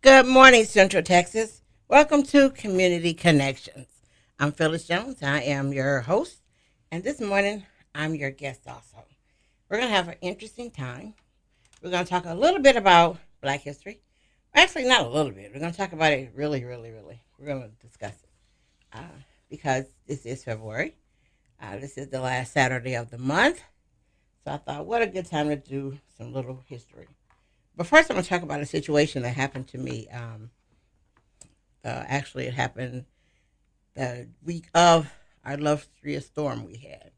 Good morning, Central Texas. Welcome to Community Connections. I'm Phyllis Jones. I am your host, and this morning I'm your guest also. We're going to have an interesting time. We're going to talk a little bit about Black history. Actually, not a little bit. We're going to talk about it really, really, really. We're going to discuss it because this is February. This is the last Saturday of the month. So I thought, what a good time to do some little history. But first, I'm going to talk about a situation that happened to me. Actually, it happened the week of our illustrious storm we had,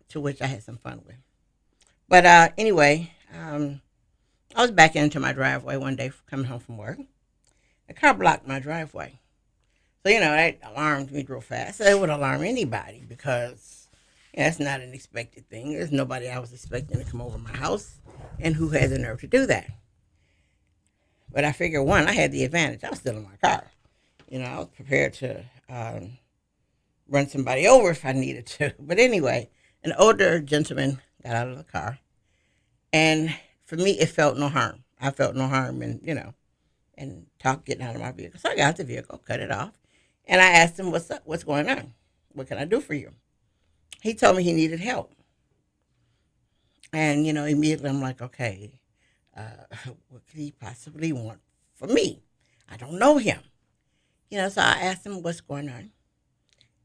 to which I had some fun with. But anyway, I was backing into my driveway one day coming home from work. The car blocked my driveway. So, that alarmed me real fast. So it would alarm anybody because that's not an expected thing. There's nobody I was expecting to come over my house. And who had the nerve to do that? But I figured, one, I had the advantage. I was still in my car. I was prepared to run somebody over if I needed to. But anyway, an older gentleman got out of the car. And for me, it felt no harm. I felt no harm in, getting out of my vehicle. So I got out the vehicle, cut it off. And I asked him, what's up? What's going on? What can I do for you? He told me he needed help. And, immediately I'm like, okay, what could he possibly want from me? I don't know him. So I asked him what's going on.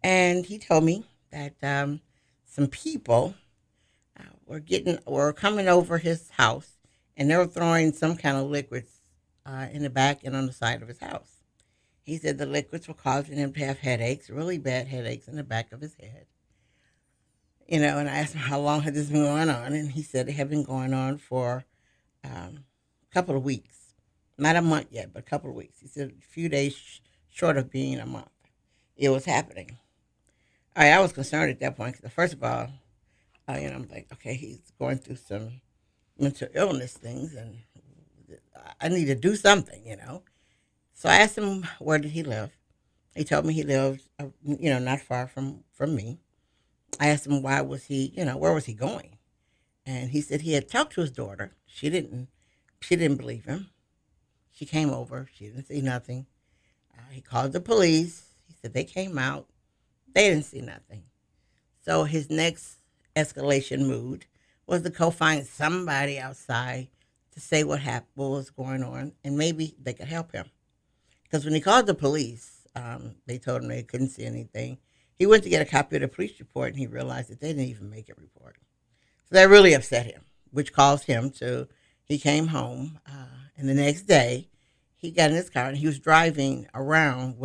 And he told me that some people were coming over his house and they were throwing some kind of liquids in the back and on the side of his house. He said the liquids were causing him to have headaches, really bad headaches in the back of his head. And I asked him how long had this been going on, and he said it had been going on for a couple of weeks. Not a month yet, but a couple of weeks. He said a few days short of being a month. It was happening. All right, I was concerned at that point because, first of all, I'm like, okay, he's going through some mental illness things, and I need to do something, So I asked him, where did he live? He told me he lived, not far from me. I asked him where was he going? And he said he had talked to his daughter. She didn't believe him. She came over. She didn't see nothing. He called the police. He said they came out. They didn't see nothing. So his next escalation mood was to go find somebody outside to say what happened, what was going on, and maybe they could help him. Because when he called the police, they told him they couldn't see anything. He went to get a copy of the police report, and he realized that they didn't even make a report. So that really upset him, which caused him to, he came home, and the next day, he got in his car, and he was driving around.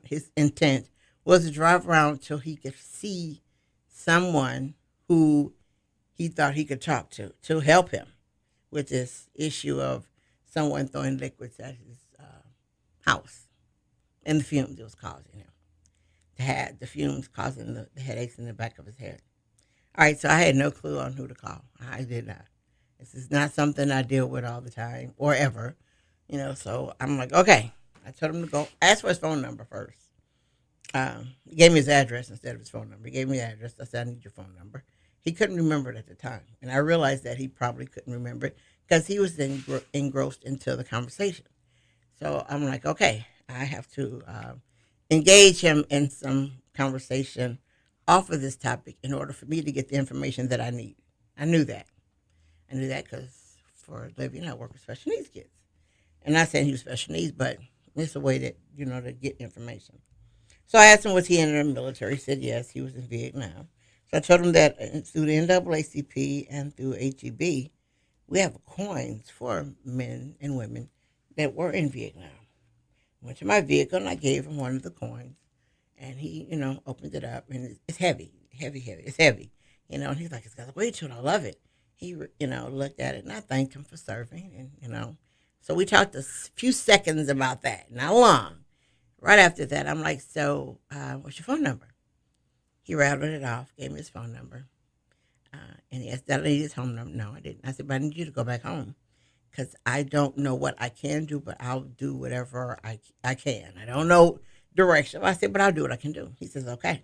His intent was to drive around till he could see someone who he thought he could talk to help him with this issue of someone throwing liquids at his house and the fumes it was causing him. Had the fumes causing the headaches in the back of his head. All right, so I had no clue on who to call. I did not. This is not something I deal with all the time or ever, so I'm like, okay. I told him to go ask for his phone number first. He gave me his address instead of his phone number. He gave me the address. I said, I need your phone number. He couldn't remember it at the time, and I realized that he probably couldn't remember it because he was engrossed into the conversation. So I'm like, okay, I have to engage him in some conversation off of this topic in order for me to get the information that I need. I knew that because for a living, I work with special needs kids. And not saying he was special needs, but it's a way that, to get information. So I asked him, was he in the military? He said, yes, he was in Vietnam. So I told him that through the NAACP and through HEB, we have coins for men and women that were in Vietnam. Went to my vehicle and I gave him one of the coins, and he, opened it up, and it's heavy. It's heavy, and he's like, it's got weight to it. I love it. He, looked at it, and I thanked him for serving, and so we talked a few seconds about that, not long. Right after that, I'm like, so what's your phone number? He rattled it off, gave me his phone number, and he asked, did I need his home number? No, I didn't. I said, but I need you to go back home. Because I don't know what I can do, but I'll do whatever I can. I don't know direction. I said, but I'll do what I can do. He says, okay.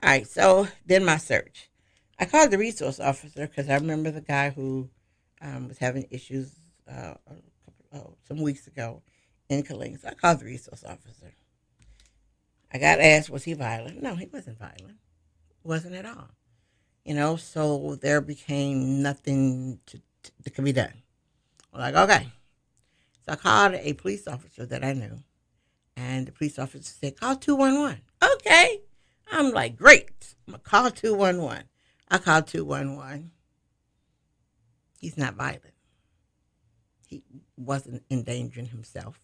All right, so then my search. I called the resource officer because I remember the guy who was having issues some weeks ago in Killeen. So I called the resource officer. I got asked, was he violent? No, he wasn't violent. Wasn't at all. So there became nothing that could be done. I'm like, okay. So I called a police officer that I knew, and the police officer said, call 211. Okay. I'm like, great. I'm going to call 211. I called 211. He's not violent. He wasn't endangering himself.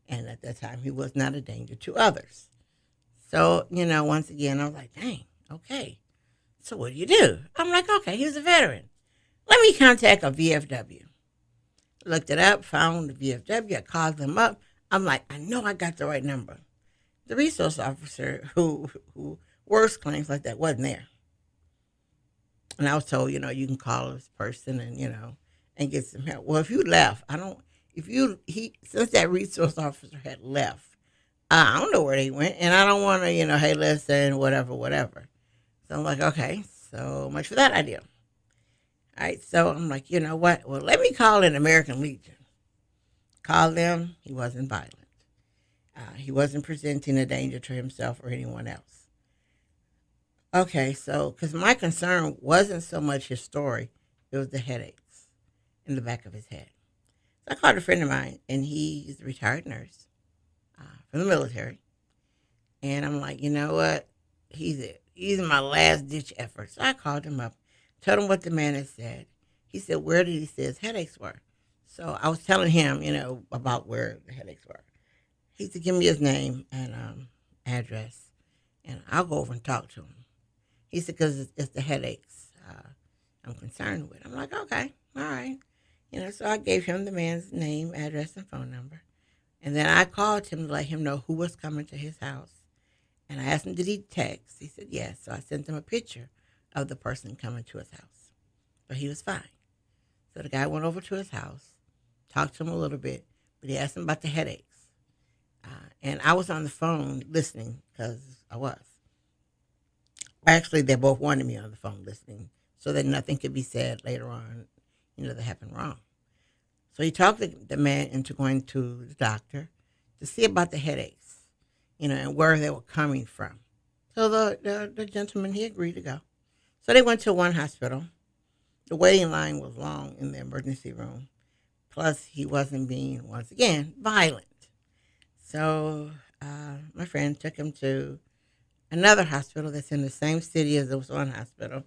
And at that time, he was not a danger to others. So, once again, I was like, dang, okay. So what do you do? I'm like, okay, he was a veteran. Let me contact a VFW. Looked it up, found the VFW. I called them up. I'm like, I know I got the right number. The resource officer who works claims like that wasn't there. And I was told, you can call this person and get some help. Well, if you left, since that resource officer had left, I don't know where they went, and I don't want to, hey, listen, whatever. So I'm like, okay, so much for that idea. All right, so I'm like, you know what? Well, let me call an American Legion. Call them. He wasn't violent. He wasn't presenting a danger to himself or anyone else. Okay, so because my concern wasn't so much his story, it was the headaches in the back of his head. So I called a friend of mine, and he's a retired nurse from the military. And I'm like, you know what? He's my last ditch effort. So I called him up, told him what the man had said. He said, where did he say his headaches were? So I was telling him, about where the headaches were. He said, give me his name and address, and I'll go over and talk to him. He said, because it's the headaches I'm concerned with. I'm like, okay, all right. So I gave him the man's name, address, and phone number. And then I called him to let him know who was coming to his house. And I asked him, did he text? He said, yes. So I sent him a picture of the person coming to his house. But he was fine. So the guy went over to his house, talked to him a little bit, but he asked him about the headaches. And I was on the phone listening because I was. Actually, they both wanted me on the phone listening so that nothing could be said later on, that happened wrong. So he talked the man into going to the doctor to see about the headaches, and where they were coming from. So the gentleman, he agreed to go. So they went to one hospital. The waiting line was long in the emergency room. Plus, he wasn't being, once again, violent. So my friend took him to another hospital that's in the same city as this one hospital.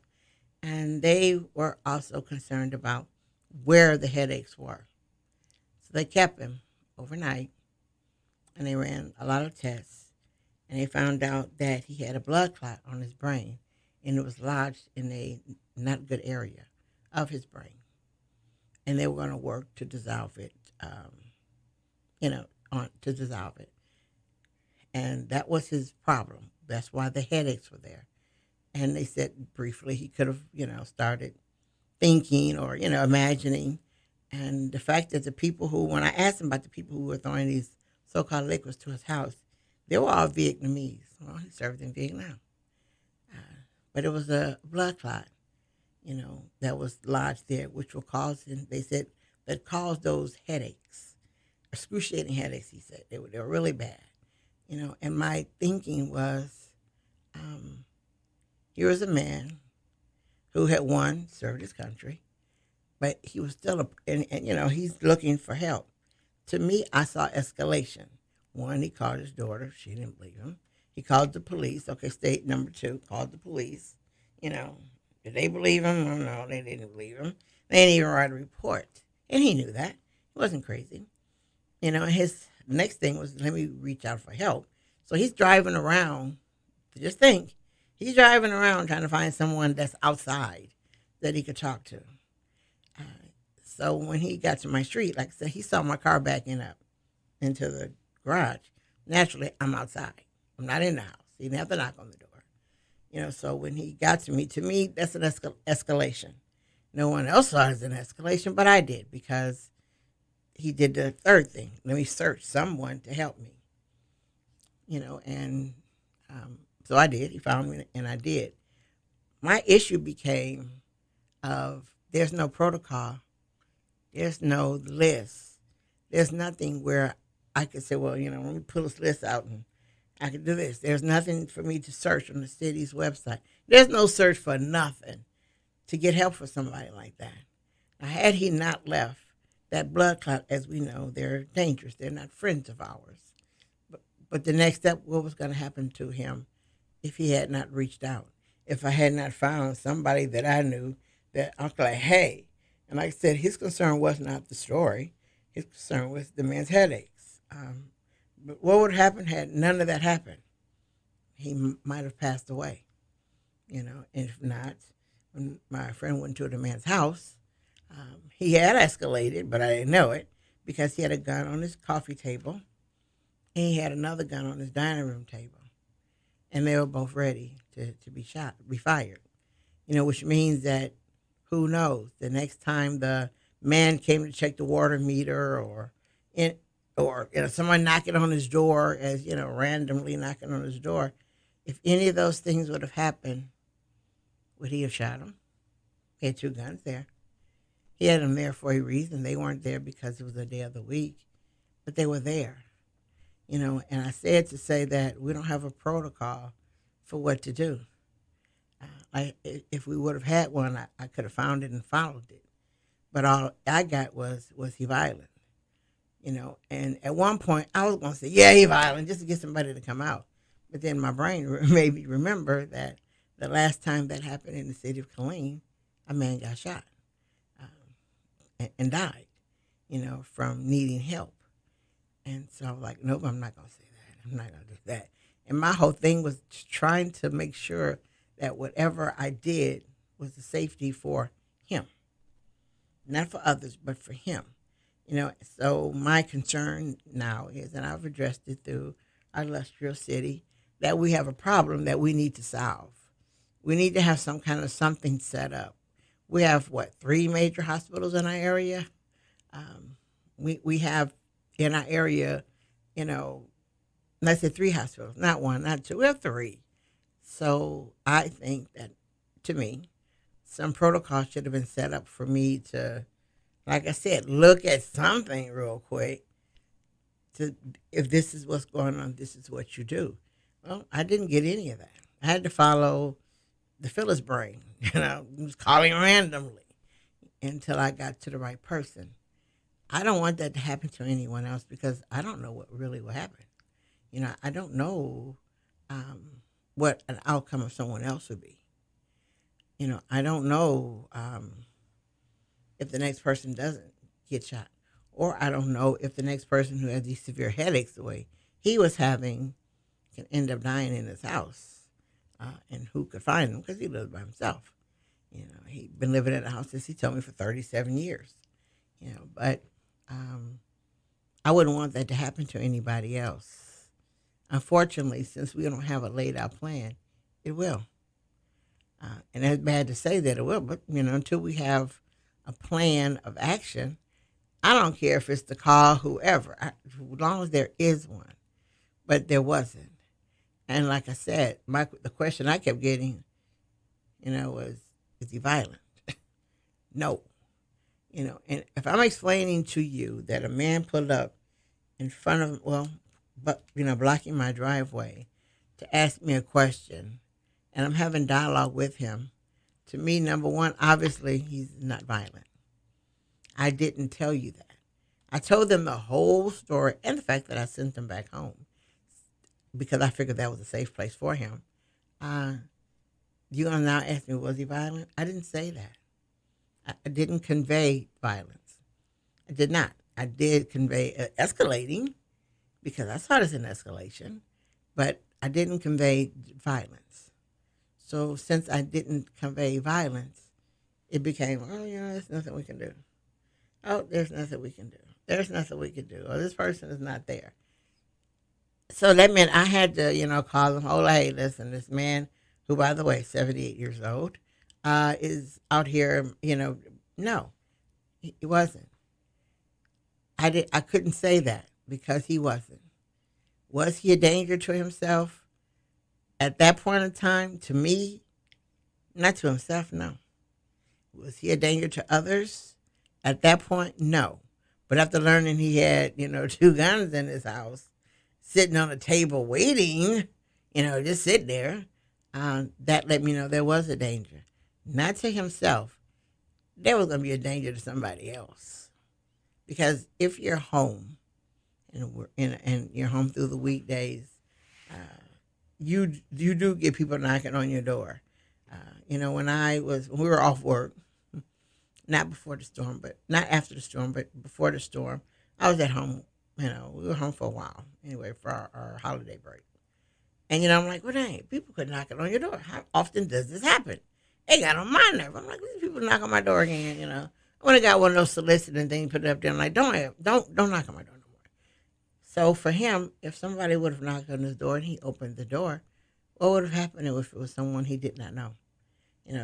And they were also concerned about where the headaches were. So they kept him overnight, and they ran a lot of tests. And they found out that he had a blood clot on his brain, and it was lodged in a not good area of his brain. And they were going to work to dissolve it, to dissolve it. And that was his problem. That's why the headaches were there. And they said briefly he could have, started thinking or, imagining. And the fact that the people when I asked him about the people who were throwing these so-called liquids to his house, they were all Vietnamese. Well, he served in Vietnam. But it was a blood clot, that was lodged there, which will cause, they said, that caused those headaches, excruciating headaches, he said. They were really bad, and my thinking was, here was a man who had served his country, but he was still, he's looking for help. To me, I saw escalation. One, he called his daughter. She didn't believe him. He called the police. Okay, state number 2, called the police. Did they believe him? Oh, no, they didn't believe him. They didn't even write a report. And he knew that. He wasn't crazy. His next thing was, let me reach out for help. So he's driving around, just think, he's driving around trying to find someone that's outside that he could talk to. So when he got to my street, like I said, he saw my car backing up into the garage. Naturally, I'm outside. I'm not in the house. He didn't have to knock on the door. So when he got to me, that's an escalation. No one else saw it as an escalation, but I did, because he did the third thing. Let me search someone to help me. And so I did. He found me, and I did. My issue became there's no protocol. There's no list. There's nothing where I could say, well, let me pull this list out and I could do this. There's nothing for me to search on the city's website. There's no search for nothing to get help for somebody like that. Now, had he not left, that blood clot, as we know, they're dangerous. They're not friends of ours. But the next step, what was going to happen to him if he had not reached out? If I had not found somebody that I knew that I was like, hey, and like I said, his concern was not the story. His concern was the man's headaches. But what would happen had none of that happened? He might have passed away, And if not, when my friend went to the man's house, he had escalated, but I didn't know it because he had a gun on his coffee table and he had another gun on his dining room table. And they were both ready to be shot, be fired. Which means that who knows, the next time the man came to check the water meter or someone knocking on his door randomly knocking on his door, if any of those things would have happened, would he have shot him? He had two guns there. He had them there for a reason. They weren't there because it was a day of the week, but they were there. And I said to say that we don't have a protocol for what to do. If we would have had one, I could have found it and followed it. But all I got was he violent? And at one point I was going to say, yeah, he violent, just to get somebody to come out. But then my brain made me remember that the last time that happened in the city of Killeen, a man got shot and died, from needing help. And so I was like, nope, I'm not going to say that. I'm not going to do that. And my whole thing was trying to make sure that whatever I did was the safety for him. Not for others, but for him. So my concern now is, and I've addressed it through our illustrious city, that we have a problem that we need to solve. We need to have some kind of something set up. We have, 3 major hospitals in our area? We have in our area, let's say 3 hospitals, not 1, not 2, we have 3. So I think that, to me, some protocol should have been set up for me to, like I said, look at something real quick. If this is what's going on, this is what you do. Well, I didn't get any of that. I had to follow the Phyllis brain, was calling randomly until I got to the right person. I don't want that to happen to anyone else because I don't know what really will happen. I don't know what an outcome of someone else would be. I don't know if the next person doesn't get shot. Or I don't know if the next person who has these severe headaches the way he was having can end up dying in his house. And who could find him because he lives by himself. He'd been living in the house, as he told me, for 37 years. But I wouldn't want that to happen to anybody else. Unfortunately, since we don't have a laid out plan, it will. And it's bad to say that it will, but, until we have a plan of action, I don't care if it's to call whoever, as long as there is one. But there wasn't. And like I said, the question I kept getting, was, is he violent? No. And if I'm explaining to you that a man pulled up in front of, blocking my driveway to ask me a question, and I'm having dialogue with him, to me, number one, obviously, he's not violent. I didn't tell you that. I told them the whole story and the fact that I sent him back home because I figured that was a safe place for him. You're going to now ask me, was he violent? I didn't say that. I didn't convey violence. I did not. I did convey escalating because I saw it as an escalation, but I didn't convey violence. So since I didn't convey violence, it became, there's nothing we can do. Oh, there's nothing we can do. There's nothing we can do. Or this person is not there. So that meant I had to, call him, oh, hey, listen, this man, who, by the way, 78 years old, is out here, no, he wasn't. I couldn't say that because he wasn't. Was he a danger to himself? At that point in time, to me, not to himself, no. Was he a danger to others? At that point, no. But after learning he had, two guns in his house, sitting on a table waiting, just sitting there, that let me know there was a danger. Not to himself, there was going to be a danger to somebody else. Because if you're home and you're home through the weekdays, uh, you do get people knocking on your door. When we were off work, not before the storm, but not after the storm, but before the storm, I was at home. We were home for a while anyway for our holiday break. And I'm like, well, dang, people could knock it on your door. How often does this happen? They got on my nerve. I'm like, these people knock on my door again. I would have got one of those soliciting things, put it up there. I'm like, don't knock on my door no more. So for him, if somebody would have knocked on his door and he opened the door, what would have happened if it was someone he did not know?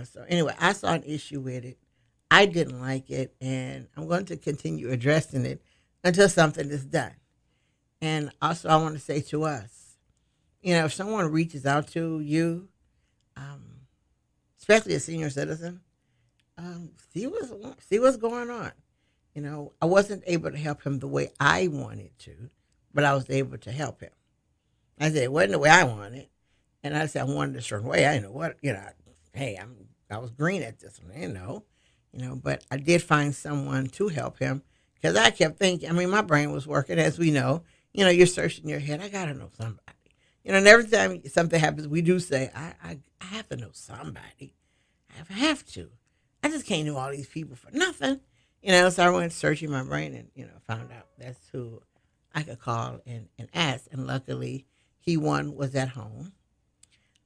So anyway, I saw an issue with it. I didn't like it, and I'm going to continue addressing it until something is done. And also, I want to say to us, if someone reaches out to you, especially a senior citizen, see what's going on. I wasn't able to help him the way I wanted to, but I was able to help him. I said it wasn't the way I wanted, and I said I wanted a certain way. I didn't know what. Hey, I was green at this one. I didn't know. But I did find someone to help him because I kept thinking, my brain was working, as we know. You're searching your head. I got to know somebody. And every time something happens, we do say, I have to know somebody. I have to. I just can't know all these people for nothing. So I went searching my brain and, found out that's who I could call and ask. And luckily, he, one, was at home.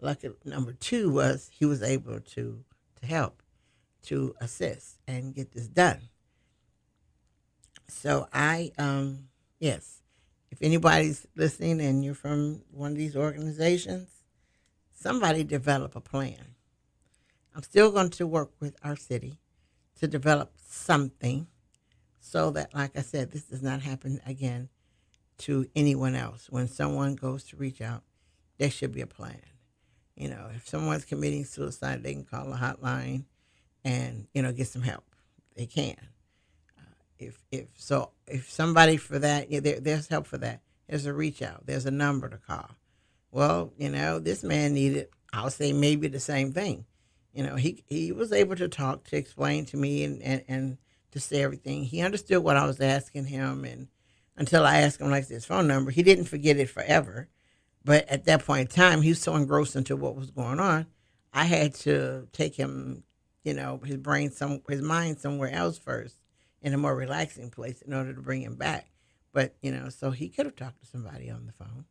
Luckily, number two was he was able to help, to assist and get this done. So yes, if anybody's listening and you're from one of these organizations, somebody develop a plan. I'm still going to work with our city to develop something so that, like I said, this does not happen again to anyone else. When someone goes to reach out, there should be a plan. If someone's committing suicide, they can call a hotline and get some help. They can. If somebody for that, there's help for that. There's a reach out. There's a number to call. Well, this man needed, I'll say maybe the same thing. He was able to talk, to explain to me and to say everything. He understood what I was asking him, and until I asked him like his phone number, he didn't forget it forever. But at that point in time, he was so engrossed into what was going on, I had to take him, his mind somewhere else first, in a more relaxing place in order to bring him back. But, so he could have talked to somebody on the phone.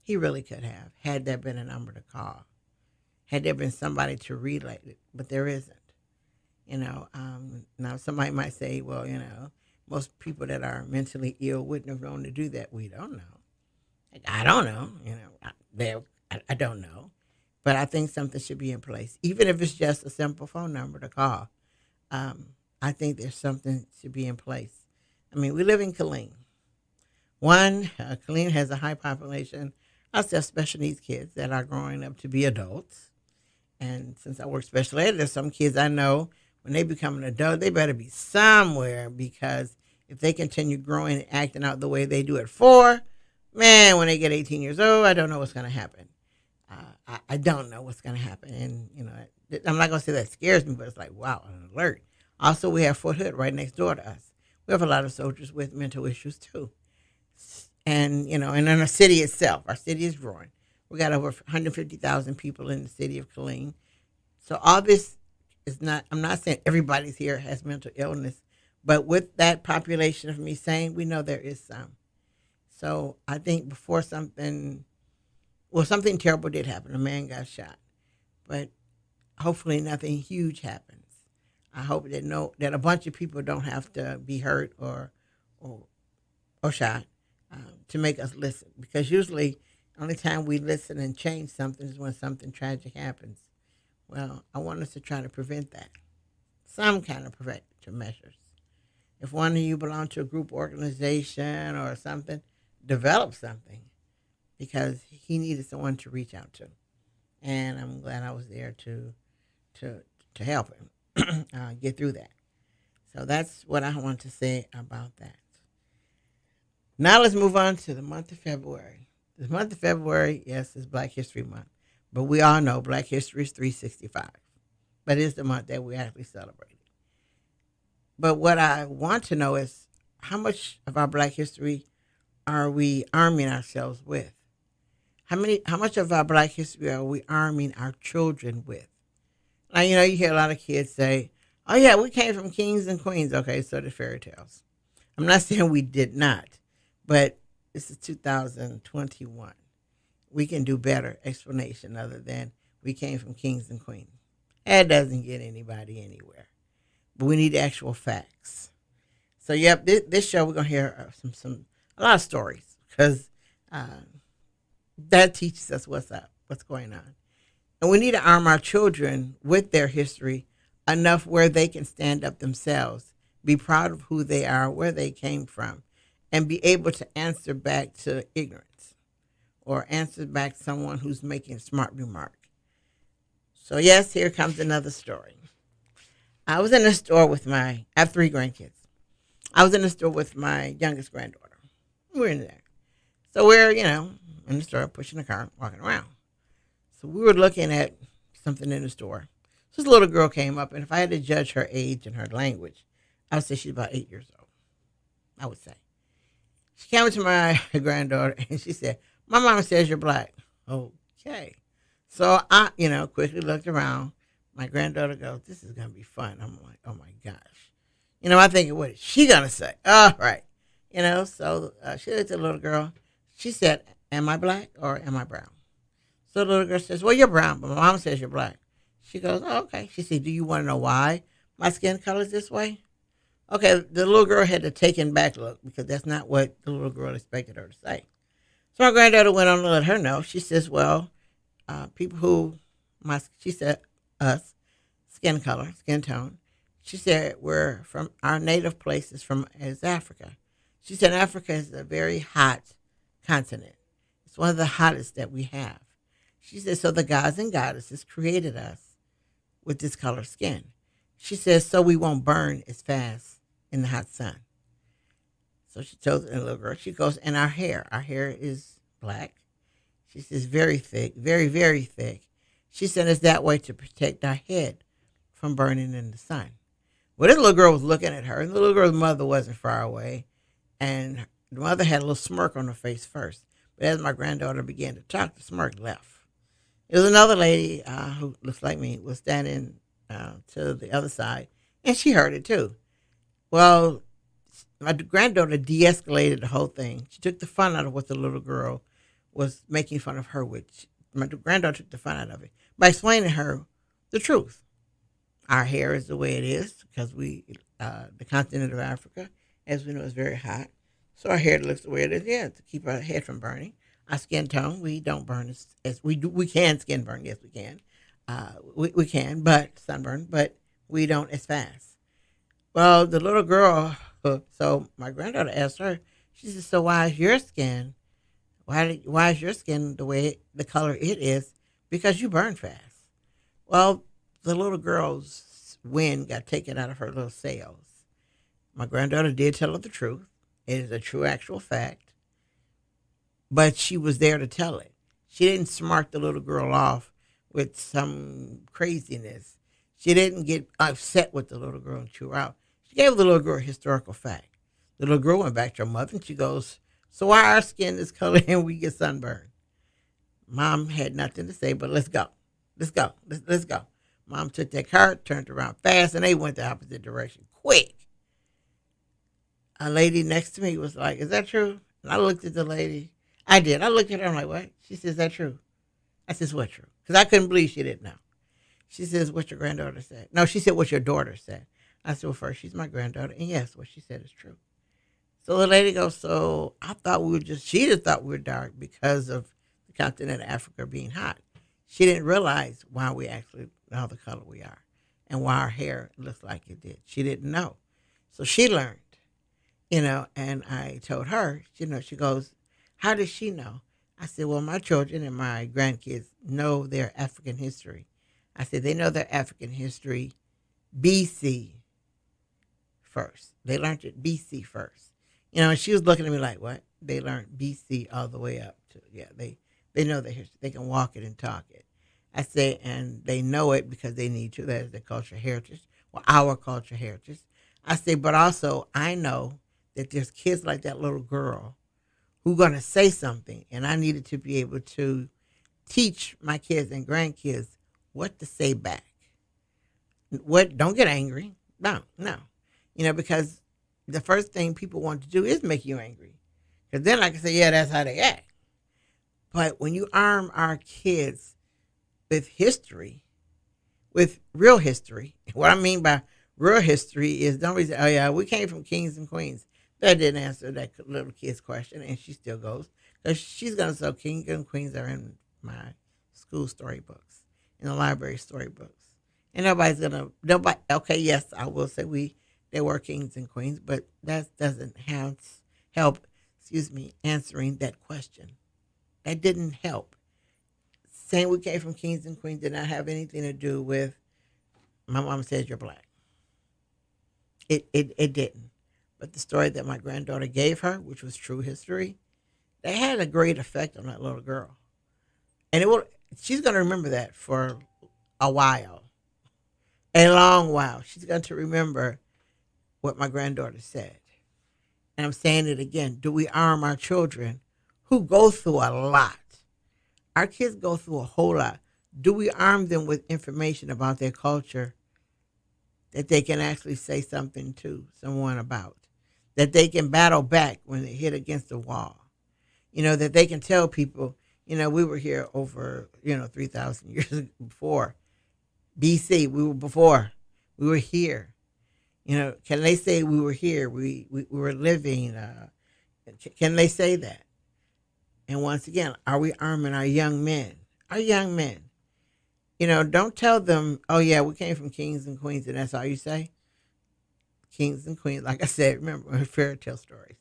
He really could have, had there been a number to call, had there been somebody to relay it, but there isn't. Now somebody might say, well, most people that are mentally ill wouldn't have known to do that. We don't know. I don't know. I don't know. But I think something should be in place, even if it's just a simple phone number to call. I think there's something should be in place. We live in Killeen. Killeen has a high population of special needs kids that are growing up to be adults. And since I work special ed, there's some kids I know when they become an adult, they better be somewhere, because if they continue growing and acting out the way they do at 4, man, when they get 18 years old, I don't know what's going to happen. I don't know what's going to happen. And, I'm not going to say that scares me, but it's like, wow, an alert. Also, we have Fort Hood right next door to us. We have a lot of soldiers with mental issues, too. And, and in our city itself, our city is growing. We got over 150,000 people in the city of Killeen. So all this is not, I'm not saying everybody's here has mental illness, but with that population of me saying, we know there is some. So I think before something terrible did happen. A man got shot. But hopefully nothing huge happens. I hope that a bunch of people don't have to be hurt or shot to make us listen. Because usually the only time we listen and change something is when something tragic happens. Well, I want us to try to prevent that. Some kind of preventative measures. If one of you belong to a group organization or something, develop something, because he needed someone to reach out to. And I'm glad I was there to help him get through that. So that's what I want to say about that. Now let's move on to the month of February. The month of February, yes, is Black History Month. But we all know Black History is 365. But it's the month that we actually celebrate. But what I want to know is how much of our Black history are we arming ourselves with? How much of our Black history are we arming our children with? Now, you hear a lot of kids say, oh, yeah, we came from kings and queens. Okay, so the fairy tales. I'm not saying we did not, but this is 2021. We can do better explanation other than we came from kings and queens. That doesn't get anybody anywhere. But we need actual facts. So, yep, this show we're going to hear a lot of stories because that teaches us what's up, what's going on. And we need to arm our children with their history enough where they can stand up themselves, be proud of who they are, where they came from, and be able to answer back to ignorance or answer back to someone who's making a smart remark. So, yes, here comes another story. I was in a store with I have 3 grandkids. I was in the store with my youngest granddaughter. We're in there. So we're, in the store pushing the cart, walking around. So we were looking at something in the store. So this little girl came up, and if I had to judge her age and her language, I would say she's about 8 years old. I would say. She came to my granddaughter, and she said, my mama says you're black. Okay. So I, quickly looked around. My granddaughter goes, this is going to be fun. I'm like, oh, my gosh. I think, what is she going to say? All right. So she looked at the little girl. She said, am I black or am I brown? So the little girl says, well, you're brown, but my mom says you're black. She goes, oh, okay. She said, do you want to know why my skin color is this way? Okay, the little girl had a taken back look because that's not what the little girl expected her to say. So my granddaughter went on to let her know. She says, well, people who, she said, us, skin color, skin tone. She said, we're from, our native place is Africa. She said, Africa is a very hot continent. It's one of the hottest that we have. She said, so the gods and goddesses created us with this color skin. She says, so we won't burn as fast in the hot sun. So she told the little girl, she goes, and our hair is black. She says, very thick, very, very thick. She said, it's that way to protect our head from burning in the sun. Well, this little girl was looking at her, and the little girl's mother wasn't far away, and the mother had a little smirk on her face first. But as my granddaughter began to talk, the smirk left. There was another lady who looks like me, was standing to the other side, and she heard it too. Well, my granddaughter de-escalated the whole thing. She took the fun out of what the little girl was making fun of her with. My granddaughter took the fun out of it by explaining to her the truth. Our hair is the way it is because the continent of Africa, as we know, is very hot. So our hair looks the way it is, to keep our head from burning. Our skin tone, we don't burn as we do. We can skin burn, yes, we can. We can, but sunburn, but we don't as fast. Well, the little girl, so my granddaughter asked her, she said, so why is your skin the color it is? Because you burn fast. Well, the little girl's wind got taken out of her little sails. My granddaughter did tell her the truth. It is a true actual fact. But she was there to tell it. She didn't smart the little girl off with some craziness. She didn't get upset with the little girl and chew her out. She gave the little girl a historical fact. The little girl went back to her mother and she goes, so why our skin is color and we get sunburned? Mom had nothing to say, but let's go. Let's go. Let's go. Mom took that cart, turned around fast, and they went the opposite direction. Quick. A lady next to me was like, is that true? And I looked at the lady. I did. I looked at her. I'm like, what? She says, is that true? I says, what true? Because I couldn't believe she didn't know. She says, what your granddaughter said. No, she said, what your daughter said. I said, well, first, she's my granddaughter. And yes, what she said is true. So the lady goes, so I thought she just thought we were dark because of the continent of Africa being hot. She didn't realize why we actually are the color we are and why our hair looks like it did. She didn't know. So she learned, and I told her, she goes, how does she know? I said, well, my children and my grandkids know their African history. I said, they know their African history BC first. They learned it BC first. And she was looking at me like, what? They learned BC all the way up to, they know the history. They can walk it and talk it. I say, and they know it because they need to. That is their cultural heritage, or our cultural heritage. I say, but also I know that there's kids like that little girl who are going to say something, and I needed to be able to teach my kids and grandkids what to say back. What? Don't get angry. No. Because the first thing people want to do is make you angry. Because then I can say, yeah, that's how they act. But when you arm our kids with history, with real history, what I mean by real history is don't say, oh, yeah, we came from kings and queens. That didn't answer that little kid's question, and she still goes. Because she's going to say, kings and queens are in my school storybooks, in the library storybooks. And nobody, okay, yes, I will say they were kings and queens, but that doesn't help, answering that question. That didn't help. Saying we came from kings and queens did not have anything to do with my mom says you're black. It didn't. But the story that my granddaughter gave her, which was true history, that had a great effect on that little girl. And she's going to remember that for a while, a long while. She's going to remember what my granddaughter said. And I'm saying it again. Do we arm our children who go through a lot? Our kids go through a whole lot. Do we arm them with information about their culture that they can actually say something to someone about? That they can battle back when they hit against the wall? That they can tell people, we were here over, 3,000 years before. BC, we were here. Can they say we were here? We were living. Can they say that? And once again, are we arming our young men? Our young men. Don't tell them, oh, yeah, we came from kings and queens, and that's all you say. Kings and queens, like I said, remember, fairy tale stories.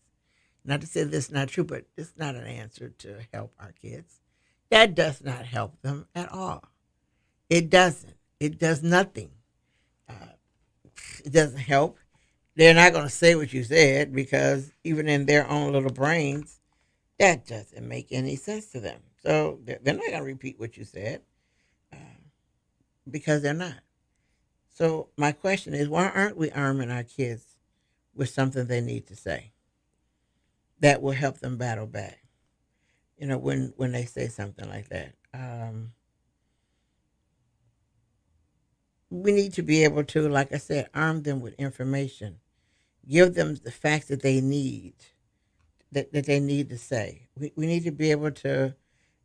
Not to say this is not true, but it's not an answer to help our kids. That does not help them at all. It doesn't. It does nothing. It doesn't help. They're not going to say what you said because even in their own little brains, that doesn't make any sense to them. So they're not going to repeat what you said because they're not. So my question is, why aren't we arming our kids with something they need to say that will help them battle back? When they say something like that. We need to be able to, like I said, arm them with information. Give them the facts that they need, that they need to say. We need to be able to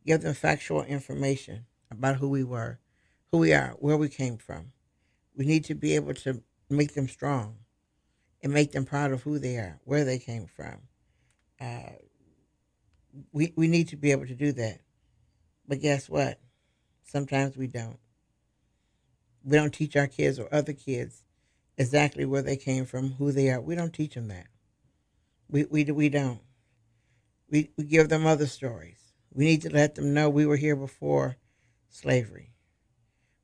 give them factual information about who we were, who we are, where we came from. We need to be able to make them strong and make them proud of who they are, where they came from. We need to be able to do that. But guess what? Sometimes we don't. We don't teach our kids or other kids exactly where they came from, who they are. We don't teach them that. We don't. We give them other stories. We need to let them know we were here before slavery.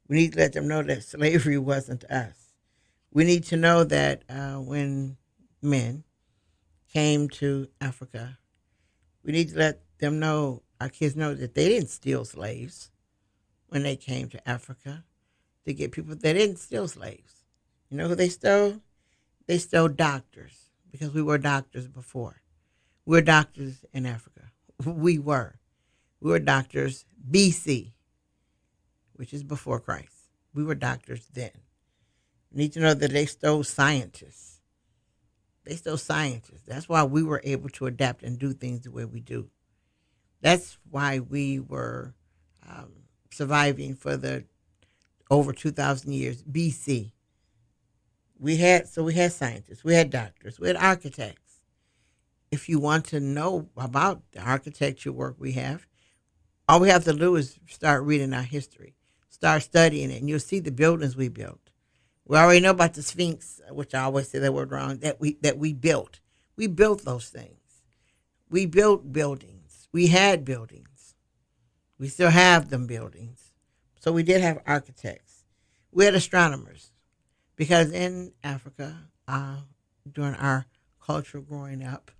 We need to let them know that slavery wasn't us. We need to know that when men came to Africa, we need to let them know, our kids know, that they didn't steal slaves when they came to Africa to get people. They didn't steal slaves. You know who they stole? They stole doctors, because we were doctors before. We were doctors in Africa. We were. We were doctors BC, which is before Christ. We were doctors then. You need to know that they stole scientists. They stole scientists. That's why we were able to adapt and do things the way we do. That's why we were surviving for the over 2,000 years BC. We had scientists, we had doctors, we had architects. If you want to know about the architecture work we have, all we have to do is start reading our history, start studying it, and you'll see the buildings we built. We already know about the Sphinx, which I always say that word wrong, that we built. We built those things. We built buildings. We had buildings. We still have them buildings. So we did have architects. We had astronomers. Because in Africa, during our culture growing up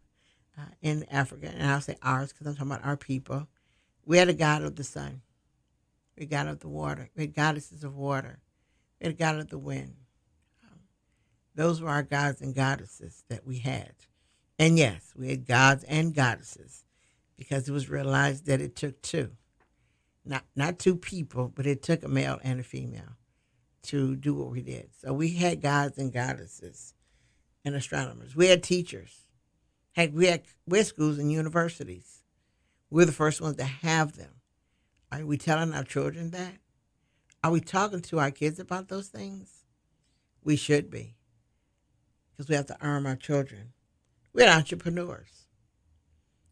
in Africa, and I'll say ours because I'm talking about our people. We had a god of the sun. We had a god of the water. We had goddesses of water. We had a god of the wind. Those were our gods and goddesses that we had. And yes, we had gods and goddesses because it was realized that it took two. Not two people, but it took a male and a female to do what we did. So we had gods and goddesses and astronomers. We had teachers. Heck, we had schools and universities. We're the first ones to have them. Are we telling our children that? Are we talking to our kids about those things? We should be. Because we have to arm our children. We're entrepreneurs.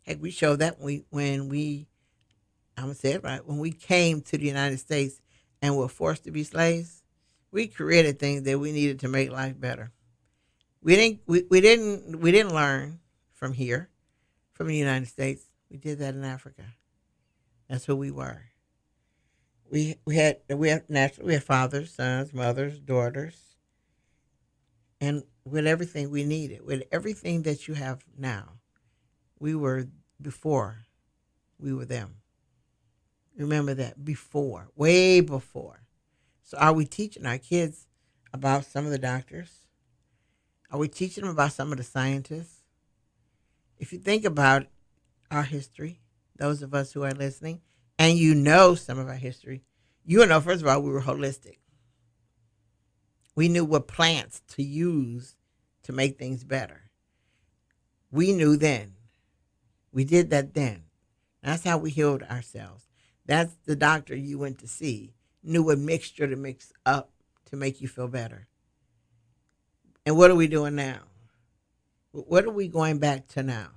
Heck, we showed that when we I'm going to say it right, when we came to the United States and were forced to be slaves, we created things that we needed to make life better. We didn't learn from here, from the United States. We did that in Africa. That's who we were. We had fathers, sons, mothers, daughters, and with everything we needed, with everything that you have now, we were before we were them. Remember that, before, way before. So are we teaching our kids about some of the doctors? Are we teaching them about some of the scientists? If you think about our history, those of us who are listening, and you know some of our history, you know, first of all, we were holistic. We knew what plants to use to make things better. We knew then. We did that then. That's how we healed ourselves. That's the doctor you went to see, knew what mixture to mix up to make you feel better. And what are we doing now? What are we going back to now?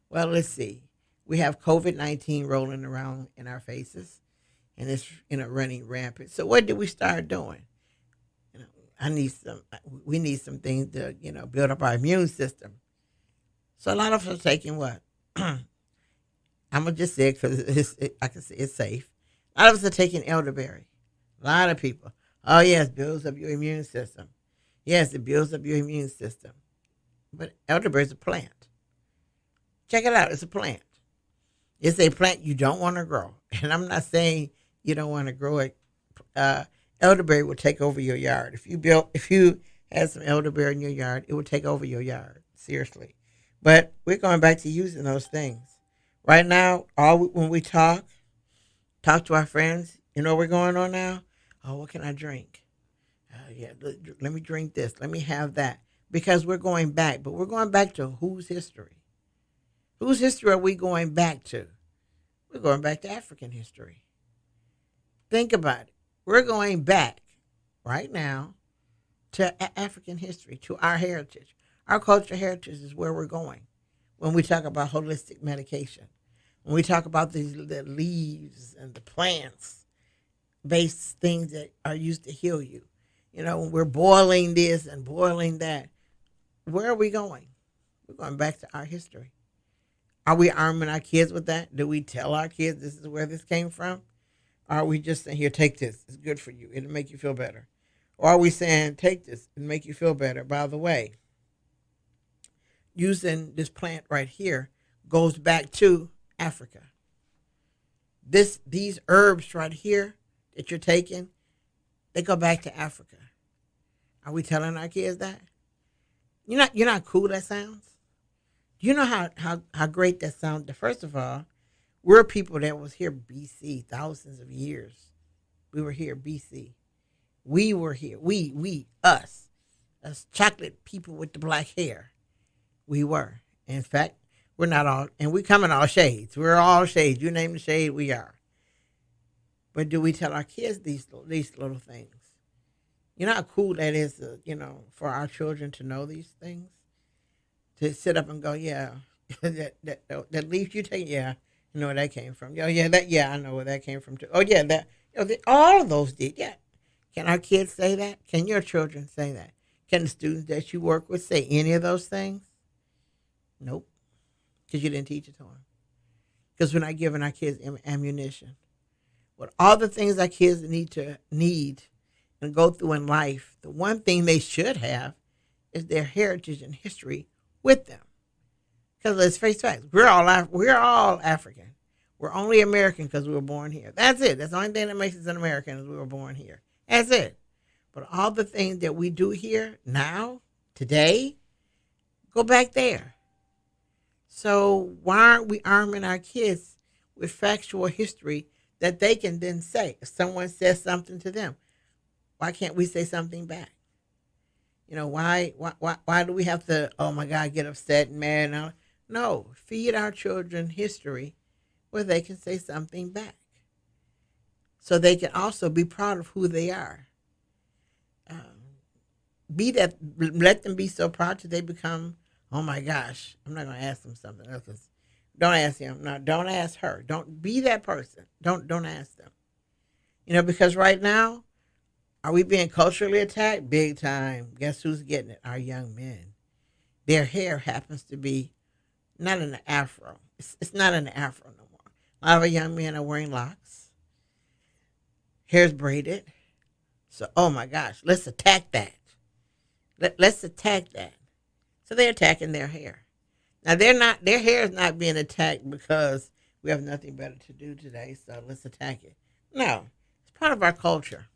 Well, let's see. We have COVID-19 rolling around in our faces, and it's running rampant. So what did we start doing? We need some things to, build up our immune system. So a lot of us are taking what? I'm going to just say it because I can say it's safe. A lot of us are taking elderberry. A lot of people. Oh, yes, it builds up your immune system. Yes, it builds up your immune system. But elderberry is a plant. Check it out. It's a plant. It's a plant you don't want to grow. And I'm not saying you don't want to grow it. Elderberry will take over your yard. If you had some elderberry in your yard, it would take over your yard. Seriously. But we're going back to using those things. Right now, when we talk to our friends, you know what we're going on now? Oh, what can I drink? Let me drink this. Let me have that. Because we're going back. But we're going back to whose history? Whose history are we going back to? We're going back to African history. Think about it. We're going back right now to African history, to our heritage. Our cultural heritage is where we're going when we talk about holistic medication. When we talk about the leaves and the plants-based things that are used to heal you. When we're boiling this and boiling that, where are we going? We're going back to our history. Are we arming our kids with that? Do we tell our kids this is where this came from? Or are we just saying, here, take this. It's good for you. It'll make you feel better. Or are we saying, take this and make you feel better? By the way, using this plant right here goes back to Africa. These herbs right here that you're taking, they go back to Africa. Are we telling our kids that? You're not cool that sounds? Do you know how great that sounds? First of all, we're people that was here BC, thousands of years. We were here BC. We were here. Us chocolate people with the black hair. We were. In fact, we're not all, and we come in all shades. We're all shades. You name the shade, we are. But do we tell our kids these little things? You know how cool that is, for our children to know these things? To sit up and go, yeah, that leaf you take, yeah, you know where that came from. I know where that came from too. Oh, yeah, all of those did, yeah. Can our kids say that? Can your children say that? Can the students that you work with say any of those things? Nope, because you didn't teach it to them. Because we're not giving our kids ammunition. With all the things our kids need and go through in life, the one thing they should have is their heritage and history with them. Because let's face facts, we're all African. We're only American because we were born here. That's it. That's the only thing that makes us an American is we were born here. That's it. But all the things that we do here now, today, go back there. So why aren't we arming our kids with factual history that they can then say? If someone says something to them, why can't we say something back? You know, why do we have to, oh my God, get upset and mad? And all? No, feed our children history where they can say something back. So they can also be proud of who they are. Let them be so proud that they become, oh my gosh, I'm not going to ask them something else. Don't ask him. No, don't ask her. Don't be that person. Don't ask them. You know, because right now, are we being culturally attacked? Big time. Guess who's getting it? Our young men. Their hair happens to be not in the afro. It's not in the afro no more. A lot of our young men are wearing locks. Hair's braided. So, oh my gosh, let's attack that. Let's attack that. So they're attacking their hair. Now their hair is not being attacked because we have nothing better to do today, so let's attack it. No, it's part of our culture.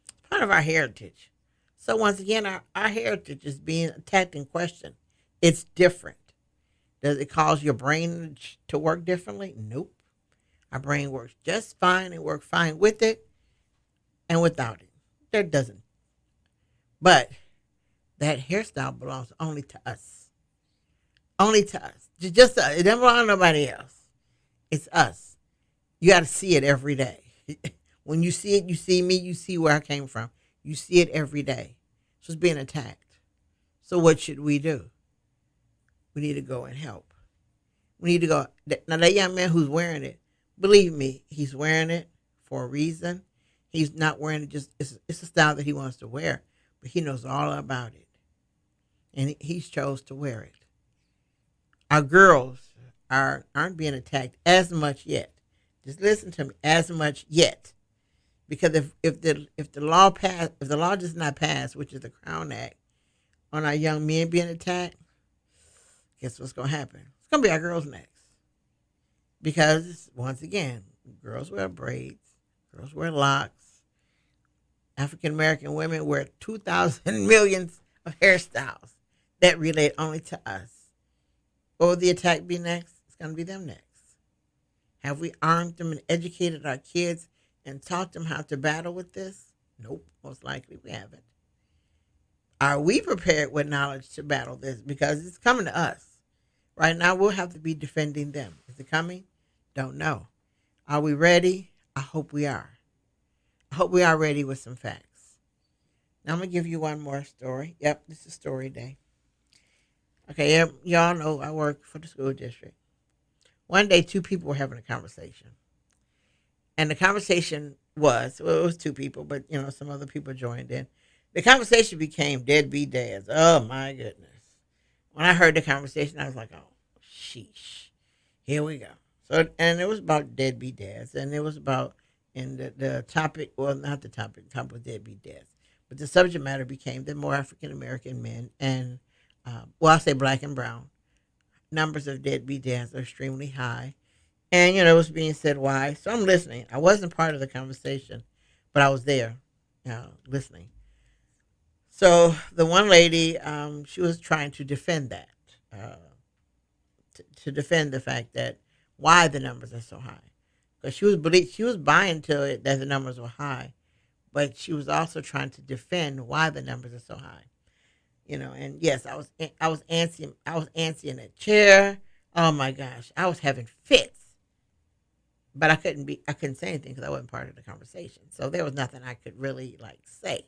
It's part of our heritage. So once again, our heritage is being attacked and questioned. It's different. Does it cause your brain to work differently? Nope. Our brain works just fine and works fine with it and without it. There doesn't. But that hairstyle belongs only to us. Only to us. Just us. It doesn't belong to nobody else. It's us. You got to see it every day. When you see it, you see me, you see where I came from. You see it every day. So it's being attacked. So what should we do? We need to go and help. We need to go. Now, that young man who's wearing it, believe me, he's wearing it for a reason. He's not wearing it just, it's a style that he wants to wear, but he knows all about it. And he's chose to wear it. Our girls aren't being attacked as much yet. Just listen to me, as much yet. Because if the law does not pass, which is the Crown Act, on our young men being attacked, guess what's going to happen? It's going to be our girls next. Because, once again, girls wear braids, girls wear locks. African American women wear 2,000 millions of hairstyles that relate only to us. What will the attack be next? It's going to be them next. Have we armed them and educated our kids and taught them how to battle with this? Nope, most likely we haven't. Are we prepared with knowledge to battle this? Because it's coming to us. Right now, we'll have to be defending them. Is it coming? Don't know. Are we ready? I hope we are. I hope we are ready with some facts. Now, I'm going to give you one more story. Yep, this is story day. Okay, y'all know I work for the school district. One day, two people were having a conversation. And the conversation was, well, it was two people, but, some other people joined in. The conversation became deadbeat dads. Oh, my goodness. When I heard the conversation, I was like, oh, sheesh. Here we go. So, and it was about deadbeat dads. And it was about, and the topic, well, not the topic was deadbeat dads. But the subject matter became the more African-American men and, I'll say black and brown. Numbers of deadbeat dads are extremely high. And, it was being said why. So I'm listening. I wasn't part of the conversation, but I was there, listening. So the one lady, she was trying to defend that, to defend the fact that why the numbers are so high. Because she was buying to it that the numbers were high, but she was also trying to defend why the numbers are so high. And yes, I was antsy in that chair. Oh my gosh, I was having fits. But I couldn't say anything because I wasn't part of the conversation. So there was nothing I could really say.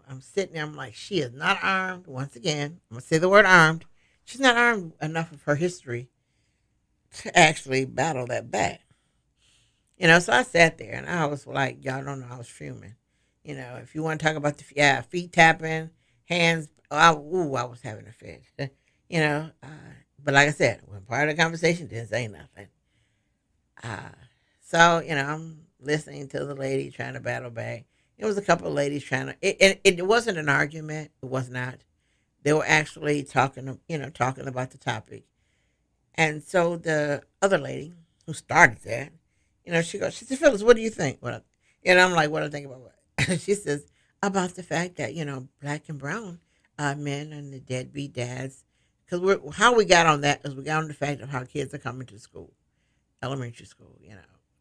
I'm sitting there, I'm like, she is not armed. Once again, I'm going to say the word armed. She's not armed enough of her history to actually battle that back. So I sat there and I was like, y'all don't know, I was fuming. If you want to talk about the feet tapping, hands, I was having a fit. But like I said, when part of the conversation, didn't say nothing. So, I'm listening to the lady trying to battle back. It was a couple of ladies trying to. It wasn't an argument. It was not. They were actually talking, talking about the topic. And so the other lady who started that, she said, Phyllis, what do you think? I'm like, what do I think about what? She says, about the fact that, black and brown men and the deadbeat dads, because how we got on that is we got on the fact of how kids are coming to school, elementary school,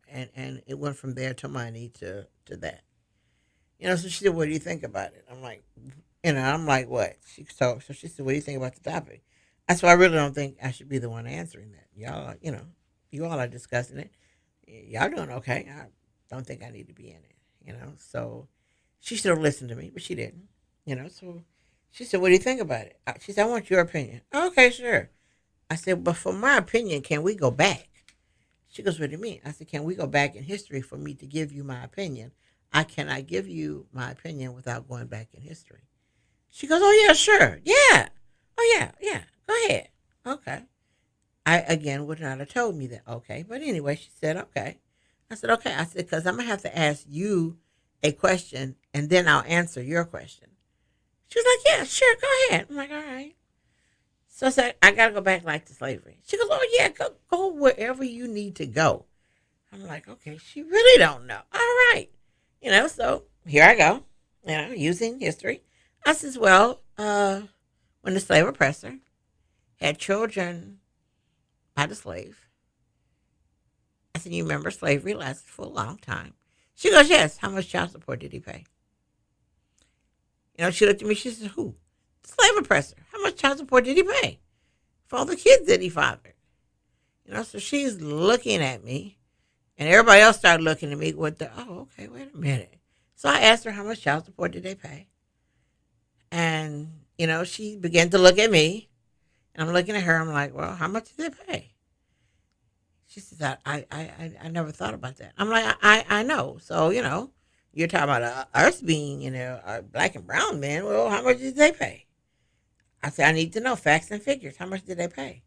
and it went from there to money to that. So she said, what do you think about it? I'm like, what? So she said, what do you think about the topic? I said, I really don't think I should be the one answering that. Y'all, you all are discussing it. Y'all doing okay. I don't think I need to be in it, So she should have listened to me, but she didn't, So she said, what do you think about it? She said, I want your opinion. Okay, sure. I said, but for my opinion, can we go back? She goes, what do you mean? I said, can we go back in history for me to give you my opinion? I cannot give you my opinion without going back in history. She goes, oh, yeah, sure. Yeah. Oh, yeah. Go ahead. Okay. I, again, would not have told me that. Okay. But anyway, she said, okay. I said, okay. I said, because I'm going to have to ask you a question, and then I'll answer your question. She was like, yeah, sure. Go ahead. I'm like, all right. So I said, I got to go back like to slavery. She goes, oh, yeah, go wherever you need to go. I'm like, okay, she really don't know. All right. So here I go, using history. I says, well, when the slave oppressor had children by the slave, I said, you remember slavery lasted for a long time. She goes, yes. How much child support did he pay? She looked at me. She said, who? The slave oppressor. How much child support did he pay for all the kids that he fathered? So she's looking at me, and everybody else started looking at me with okay, wait a minute. So I asked her how much child support did they pay. And, she began to look at me, and I'm looking at her. I'm like, well, how much did they pay? She says, I never thought about that. I'm like, I know. So, you're talking about us being, black and brown men. Well, how much did they pay? I said, I need to know facts and figures. How much did they pay?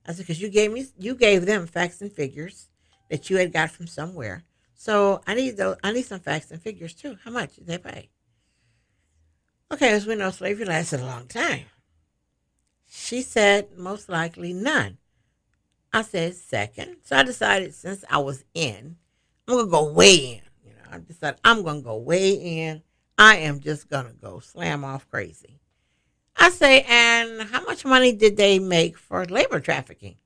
I said, because you gave them facts and figures that you had got from somewhere. So I need some facts and figures too. How much did they pay? Okay, as we know, slavery lasted a long time. She said, most likely none. I said, second. So I decided, since I was in, I'm going to go way in. I decided I'm going to go way in. I am just going to go slam off crazy. I say, and how much money did they make for labor trafficking?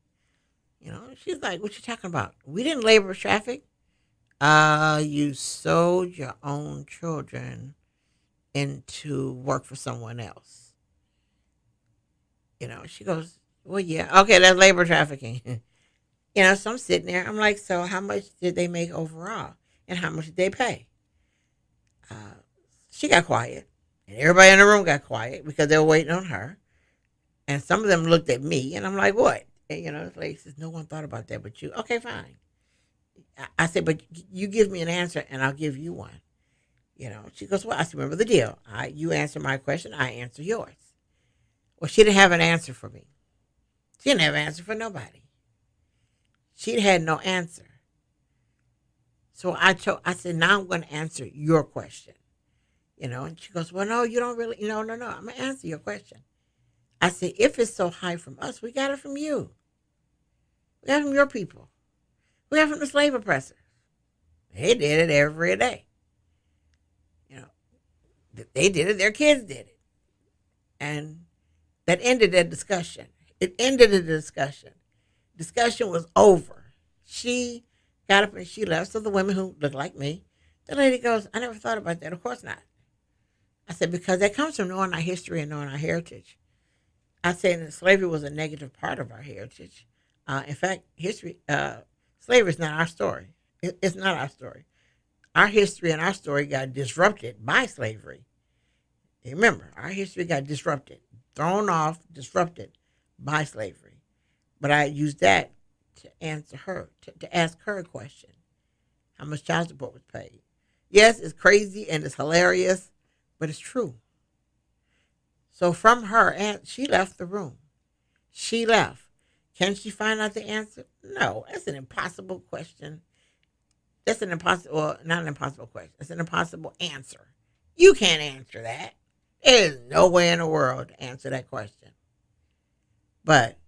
She's like, what you talking about? We didn't labor traffic. You sold your own children into work for someone else. She goes, well, yeah, okay, that's labor trafficking. So I'm sitting there. I'm like, so how much did they make overall? And how much did they pay? She got quiet. And everybody in the room got quiet because they were waiting on her. And some of them looked at me, and I'm like, what? And, this lady says, no one thought about that but you. Okay, fine. I said, but you give me an answer, and I'll give you one. She goes, well, I said, remember the deal. You answer my question, I answer yours. Well, she didn't have an answer for me. She didn't have an answer for nobody. She had no answer. So I said, now I'm going to answer your question. And she goes, well, no, you don't really, no, I'm going to answer your question. I said, if it's so high from us, we got it from you. We got it from your people. We got it from the slave oppressors. They did it every day. They did it, their kids did it. And that ended that discussion. It ended the discussion. Discussion was over. She got up and she left. So the women who looked like me, the lady goes, I never thought about that. Of course not. I said, because that comes from knowing our history and knowing our heritage. I said that slavery was a negative part of our heritage. In fact, slavery is not our story. It's not our story. Our history and our story got disrupted by slavery. Remember, our history got disrupted, thrown off, disrupted by slavery. But I used that to answer her, to ask her a question. How much child support was paid? Yes, it's crazy and it's hilarious, but it's true. So from her, and she left the room. She left. Can she find out the answer? No, that's an impossible question. That's an impossible, well, not an impossible question. It's an impossible answer. You can't answer that. There's no way in the world to answer that question. But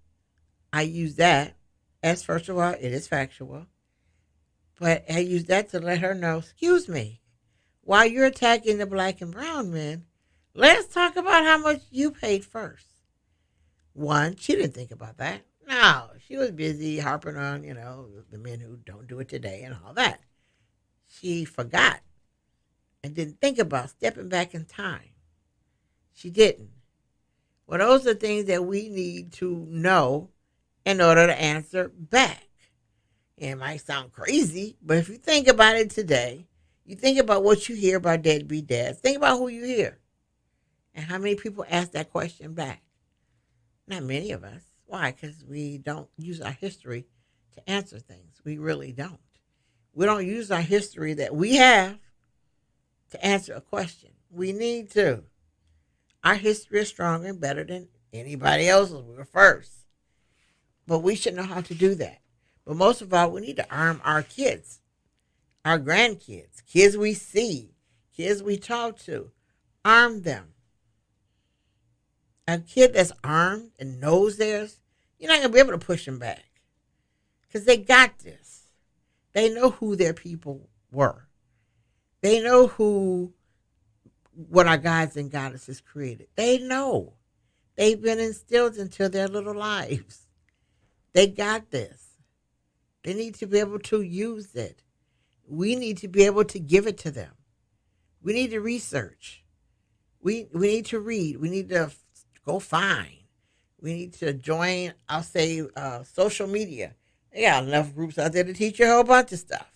I use that as, first of all, it is factual. But I use that to let her know, excuse me, while you're attacking the black and brown men, let's talk about how much you paid first. One, she didn't think about that. No, she was busy harping on, the men who don't do it today and all that. She forgot and didn't think about stepping back in time. She didn't. Well, those are things that we need to know in order to answer back. It might sound crazy, but if you think about it today, you think about what you hear about deadbeat dads. Think about who you hear. And how many people ask that question back? Not many of us. Why? Because we don't use our history to answer things. We really don't. We don't use our history that we have to answer a question. We need to. Our history is stronger and better than anybody else's. We were first. But we should know how to do that. But most of all, we need to arm our kids, our grandkids, kids we see, kids we talk to. Arm them. A kid that's armed and knows theirs, you're not going to be able to push them back. Because they got this. They know who their people were. They know what our gods and goddesses created. They know. They've been instilled into their little lives. They got this. They need to be able to use it. We need to be able to give it to them. We need to research. We need to read. We need to go find. We need to join, I'll say, social media. They got enough groups out there to teach you a whole bunch of stuff.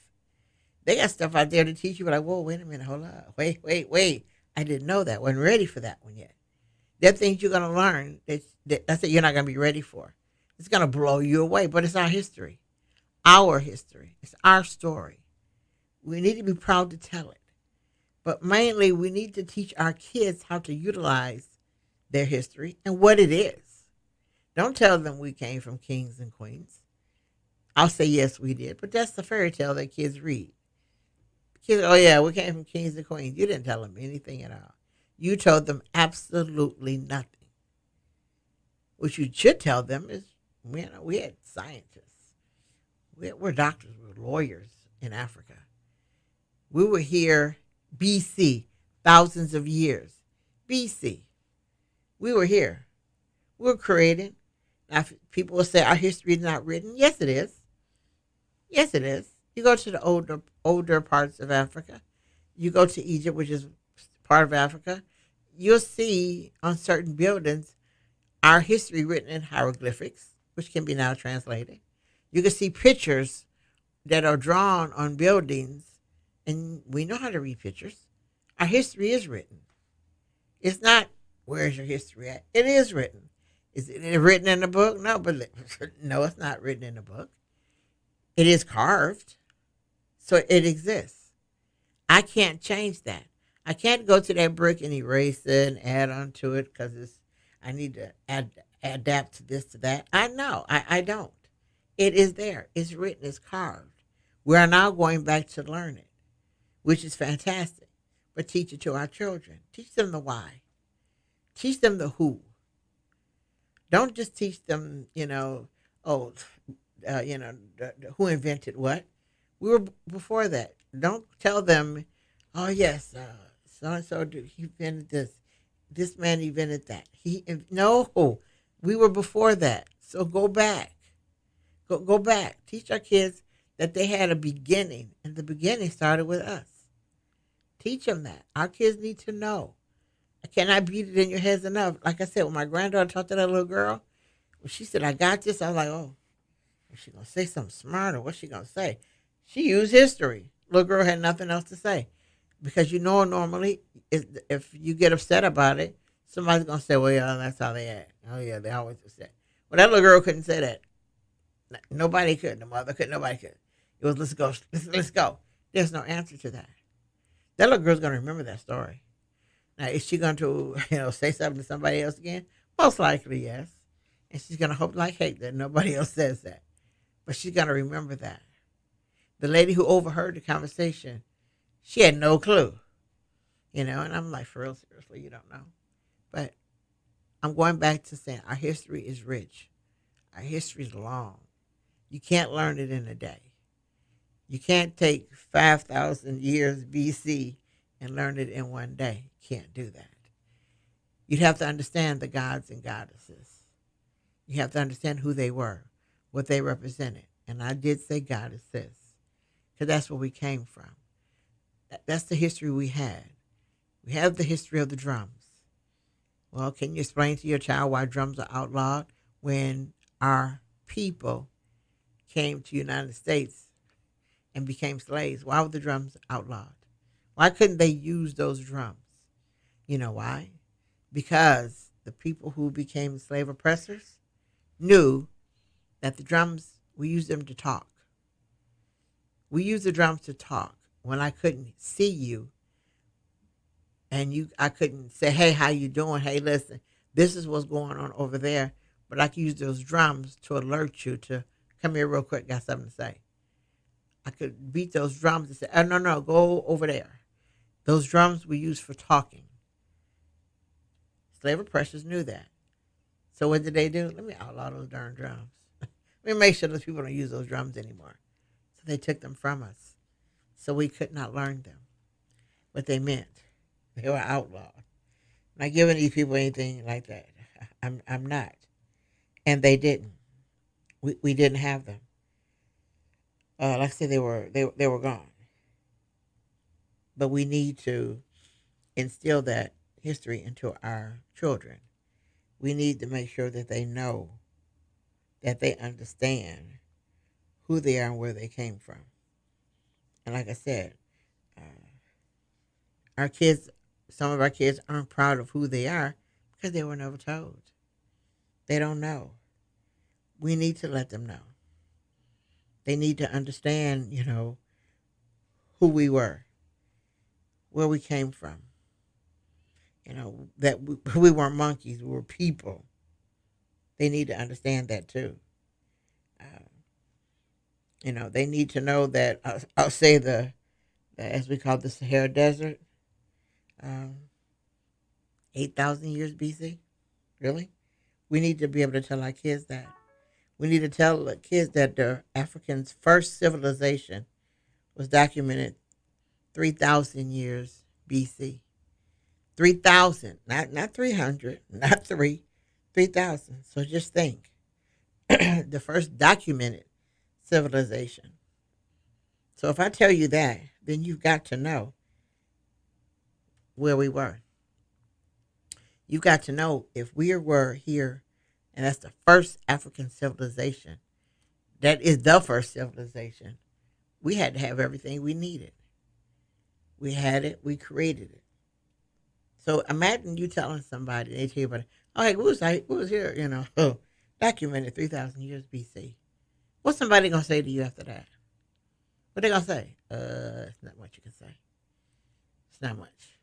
They got stuff out there to teach you, but like, whoa, wait a minute, hold up. Wait. I didn't know that. Wasn't ready for that one yet. There are things you're going to learn that you're not going to be ready for. It's going to blow you away, but it's our history. Our history. It's our story. We need to be proud to tell it. But mainly, we need to teach our kids how to utilize their history and what it is. Don't tell them we came from kings and queens. I'll say, yes, we did. But that's the fairy tale that kids read. Kids, oh, yeah, we came from kings and queens. You didn't tell them anything at all. You told them absolutely nothing. What you should tell them is, we had scientists. We're doctors. We're lawyers in Africa. We were here BC, thousands of years. BC. We were here. We were created. Now, people will say our history is not written. Yes, it is. Yes, it is. You go to the older parts of Africa. You go to Egypt, which is part of Africa. You'll see on certain buildings our history written in hieroglyphics, which can be now translated. You can see pictures that are drawn on buildings, and we know how to read pictures. Our history is written. It's not, where's your history at? It is written. Is it written in a book? No, but no, it's not written in a book. It is carved, so it exists. I can't change that. I can't go to that brick and erase it and add on to it because I need to adapt to this, to that. I know. I don't. It is there. It's written. It's carved. We are now going back to learn it, which is fantastic. But teach it to our children. Teach them the why. Teach them the who. Don't just teach them, who invented what. We were before that. Don't tell them, oh, yes, so-and-so, he invented this. This man invented that. No, we were before that. So go back. Go back. Teach our kids that they had a beginning, and the beginning started with us. Teach them that. Our kids need to know. I cannot beat it in your heads enough. Like I said, when my granddaughter talked to that little girl, when she said, I got this, I was like, oh, is she going to say something smart or what's she going to say? She used history. Little girl had nothing else to say. Because normally, if you get upset about it, somebody's going to say, well, yeah, that's how they act. Oh, yeah, they always upset. Well, that little girl couldn't say that. Nobody could. The mother could. Nobody could. It was, let's go. Let's go. There's no answer to that. That little girl's going to remember that story. Now, is she going to, say something to somebody else again? Most likely, yes. And she's going to hope like hate that nobody else says that. But she's going to remember that. The lady who overheard the conversation, she had no clue. And I'm like, for real, seriously, you don't know. But I'm going back to saying our history is rich. Our history is long. You can't learn it in a day. You can't take 5,000 years BC and learn it in one day. You can't do that. You'd have to understand the gods and goddesses. You have to understand who they were, what they represented. And I did say goddesses, because that's where we came from. That's the history we had. We have the history of the drums. Well, can you explain to your child why drums are outlawed when our people came to the United States and became slaves? Why were the drums outlawed? Why couldn't they use those drums? You know why? Because the people who became slave oppressors knew that the drums, we used them to talk. We used the drums to talk. When I couldn't see you, and I couldn't say, hey, how you doing? Hey, listen, this is what's going on over there. But I could use those drums to alert you to come here real quick, got something to say. I could beat those drums and say, oh, no, go over there. Those drums we use for talking. Slave oppressors knew that. So what did they do? Let me outlaw those darn drums. Let me make sure those people don't use those drums anymore. So they took them from us. So we could not learn them. What they meant. They were outlawed. I'm not giving these people anything like that. I'm not. And they didn't. We didn't have them. Like I said, they were gone. But we need to instill that history into our children. We need to make sure that they know, that they understand who they are and where they came from. And like I said, our kids, some of our kids aren't proud of who they are because they were never told. They don't know. We need to let them know. They need to understand, who we were, where we came from. That we weren't monkeys, we were people. They need to understand that too. They need to know that, I'll say as we call the Sahara Desert, 8,000 years BC. Really? We need to be able to tell our kids that. We need to tell the kids that the Africans' first civilization was documented 3,000 years BC. 3,000, not 300, not 3,000. So just think, the first documented civilization. So if I tell you that, then you've got to know where we were. You've got to know if we were here, and that's the first African civilization. That is the first civilization. We had to have everything we needed. We had it. We created it. So imagine you telling somebody, they tell you about it. Oh, hey, who was here, documented 3,000 years BC. What's somebody going to say to you after that? What they going to say? It's not much you can say. It's not much.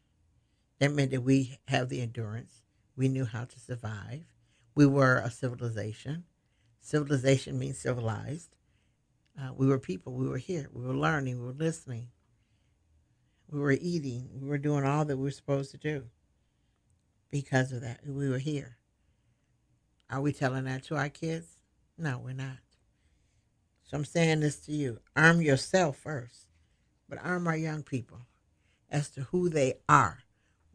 That meant that we have the endurance. We knew how to survive. We were a civilization. Civilization means civilized. We were people. We were here. We were learning. We were listening. We were eating. We were doing all that we were supposed to do. Because of that, we were here. Are we telling that to our kids? No, we're not. So I'm saying this to you. Arm yourself first, but arm our young people as to who they are,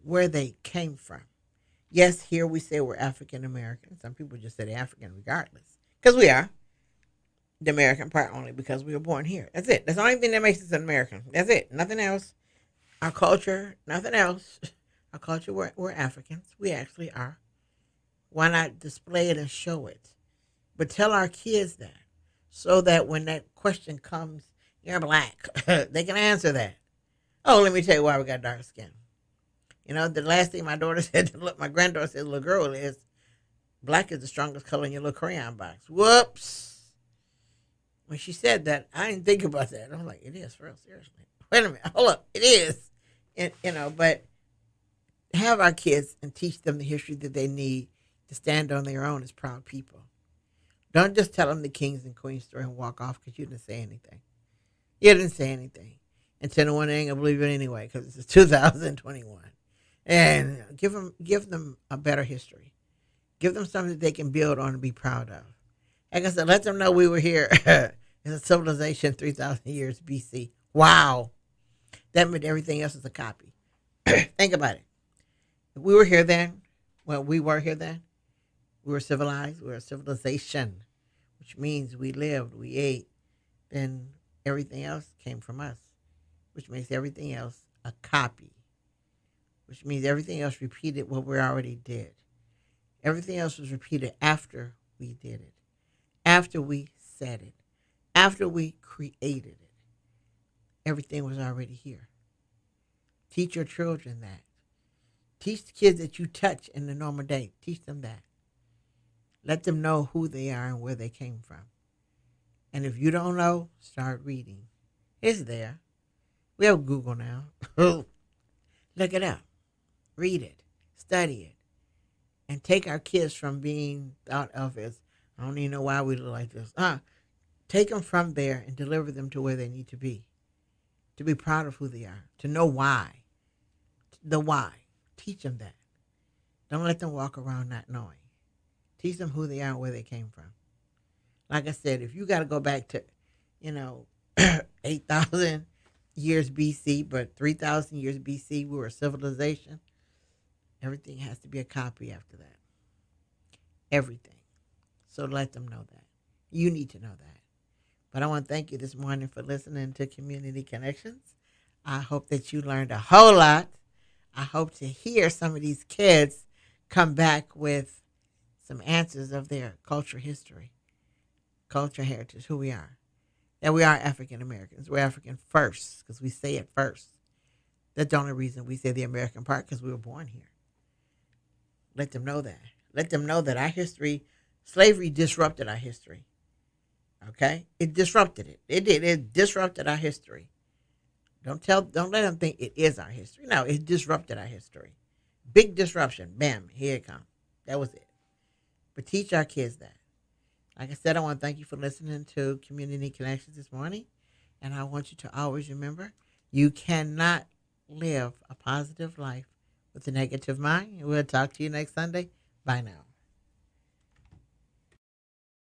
where they came from. Yes, here we say we're African American. Some people just say they're African regardless. Because we are. The American part only because we were born here. That's it. That's the only thing that makes us an American. That's it. Nothing else. Our culture, nothing else. Our culture, we're Africans. We actually are. Why not display it and show it? But tell our kids that so that when that question comes, you're black, they can answer that. Oh, let me tell you why we got dark skin. The last thing my daughter said, my granddaughter said, little girl, is black is the strongest color in your little crayon box. Whoops. When she said that, I didn't think about that. I'm like, it is, for real, seriously. Wait a minute, hold up, it is. But have our kids and teach them the history that they need to stand on their own as proud people. Don't just tell them the kings and queens story and walk off because you didn't say anything. You didn't say anything. and tell them one they ain't gonna believe it anyway because it's 2021. And give them a better history. Give them something that they can build on and be proud of. Like I said, let them know we were here in a civilization 3,000 years BC. Wow. That meant everything else is a copy. Think about it. If we were here then, we were civilized, we were a civilization, which means we lived, we ate, then everything else came from us, which makes everything else a copy, which means everything else repeated what we already did. Everything else was repeated after we did it, after we said it, after we created it. Everything was already here. Teach your children that. Teach the kids that you touch in the normal day. Teach them that. Let them know who they are and where they came from. And if you don't know, start reading. It's there. We have Google now. Look it up. Read it. Study it. And take our kids from being thought of as, I don't even know why we look like this. Take them from there and deliver them to where they need to be proud of who they are, to know why. The why. Teach them that. Don't let them walk around not knowing. Teach them who they are and where they came from. Like I said, if you got to go back to, 8,000 years BC, but 3,000 years BC, we were a civilization, everything has to be a copy after that. Everything. So let them know that. You need to know that. But I want to thank you this morning for listening to Community Connections. I hope that you learned a whole lot. I hope to hear some of these kids come back with some answers of their culture history, culture heritage, who we are. That we are African Americans. We're African first because we say it first. That's the only reason we say the American part, because we were born here. Let them know that. Let them know that our history, slavery disrupted our history. Okay? It disrupted it. It did. It disrupted our history. Don't let them think it is our history. No, it disrupted our history. Big disruption. Bam, here it comes. That was it. But teach our kids that. Like I said, I want to thank you for listening to Community Connections this morning. And I want you to always remember, you cannot live a positive life with a negative mind. We'll talk to you next Sunday. Bye now.